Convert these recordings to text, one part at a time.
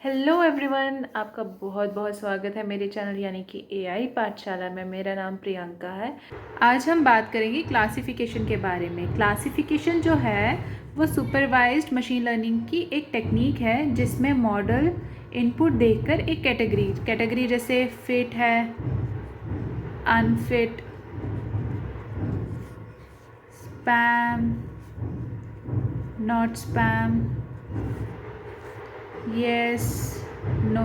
Hello everyone, आपका बहुत बहुत स्वागत है मेरे चैनल यानी कि एआई पाठशाला में। मेरा नाम प्रियंका है। आज हम बात करेंगे क्लासिफिकेशन के बारे में। क्लासिफिकेशन जो है वो सुपरवाइज्ड मशीन लर्निंग की एक टेक्निक है जिसमें मॉडल इनपुट देखकर एक कैटेगरी जैसे फिट है, unfit, spam, not spam, yes, no,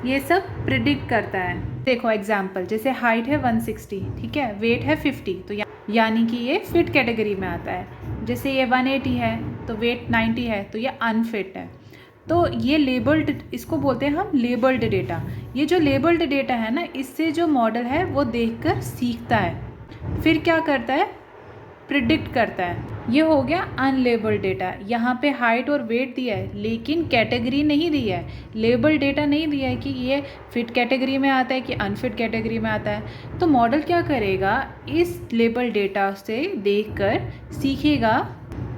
ये सब प्रिडिक्ट करता है। देखो एग्जाम्पल, जैसे हाइट है 160, ठीक है, वेट है 50, तो यानी कि ये फिट कैटेगरी में आता है। जैसे ये 180 है तो वेट 90 है तो ये अनफिट है। तो ये लेबल्ड, इसको बोलते हैं हम लेबल्ड डेटा। ये जो लेबल्ड डेटा है ना, इससे जो मॉडल है वो देखकर सीखता है, फिर क्या करता है, प्रिडिक्ट करता है। ये हो गया अनलेबल्ड डेटा। यहाँ पे हाइट और वेट दिया है लेकिन कैटेगरी नहीं दिया है, लेबल डेटा नहीं दिया है कि ये फिट कैटेगरी में आता है कि अनफिट कैटेगरी में आता है। तो मॉडल क्या करेगा, इस लेबल डेटा से देखकर सीखेगा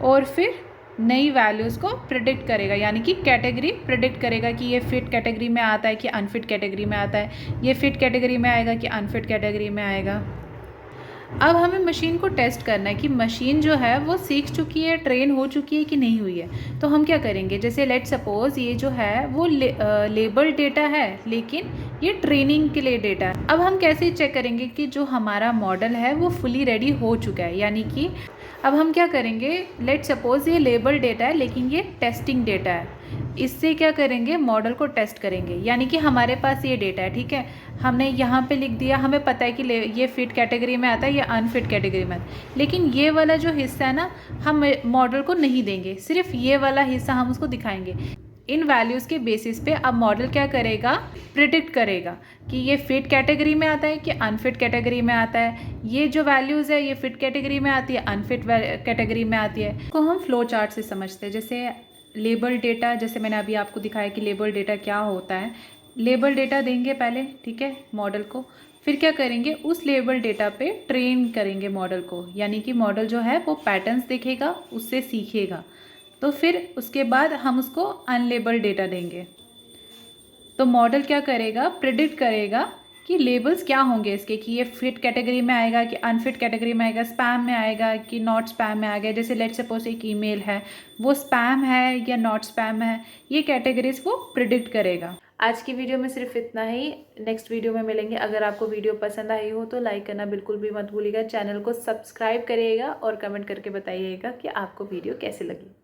और फिर नई वैल्यूज़ को प्रिडिक्ट करेगा, यानी कि कैटेगरी प्रिडिक्ट करेगा कि ये फिट कैटेगरी में आता है कि अनफिट कैटेगरी में आता है, ये फिट कैटेगरी में आएगा कि अनफिट कैटेगरी में आएगा। अब हमें मशीन को टेस्ट करना है कि मशीन जो है वो सीख चुकी है, ट्रेन हो चुकी है कि नहीं हुई है। तो हम क्या करेंगे, जैसे लेट सपोज ये जो है वो लेबल डेटा है लेकिन ये ट्रेनिंग के लिए डेटा है। अब हम कैसे चेक करेंगे कि जो हमारा मॉडल है वो फुली रेडी हो चुका है, यानी कि अब हम क्या करेंगे, लेट सपोज ये लेबल डेटा है लेकिन ये टेस्टिंग डेटा है। इससे क्या करेंगे, मॉडल को टेस्ट करेंगे, यानी कि हमारे पास ये डेटा है, ठीक है, हमने यहाँ पे लिख दिया, हमें पता है कि ये फिट कैटेगरी में आता है, ये अनफिट कैटेगरी में आता है। लेकिन ये वाला जो हिस्सा है ना, हम मॉडल को नहीं देंगे, सिर्फ ये वाला हिस्सा हम उसको दिखाएंगे। इन वैल्यूज़ के बेसिस पे अब मॉडल क्या करेगा, प्रिडिक्ट करेगा कि ये फिट कैटेगरी में आता है कि अनफिट कैटेगरी में आता है। ये जो वैल्यूज़ है ये फिट कैटेगरी में आती है, अनफिट कैटेगरी में आती है। को हम फ्लो चार्ट से समझते हैं। जैसे लेबल डेटा, जैसे मैंने अभी आपको दिखाया कि लेबल डेटा क्या होता है। लेबल डेटा देंगे पहले, ठीक है, मॉडल को, फिर क्या करेंगे, उस लेबल डेटा पे ट्रेन करेंगे मॉडल को, यानी कि मॉडल जो है वो पैटर्न्स देखेगा, उससे सीखेगा। तो फिर उसके बाद हम उसको अनलेबल डेटा देंगे। तो मॉडल क्या करेगा, प्रिडिक्ट करेगा कि लेबल्स क्या होंगे इसके, कि ये फिट कैटेगरी में आएगा कि अनफिट कैटेगरी में आएगा, स्पैम में आएगा कि नॉट स्पैम में आएगा। जैसे लेट सपोज एक ईमेल है, वो स्पैम है या नॉट स्पैम है, ये कैटेगरीज वो प्रिडिक्ट करेगा। आज की वीडियो में सिर्फ इतना ही। नेक्स्ट वीडियो में मिलेंगे। अगर आपको वीडियो पसंद आई हो तो लाइक करना बिल्कुल भी मत भूलिएगा, चैनल को सब्सक्राइब करिएगा और कमेंट करके बताइएगा कि आपको वीडियो कैसे लगी।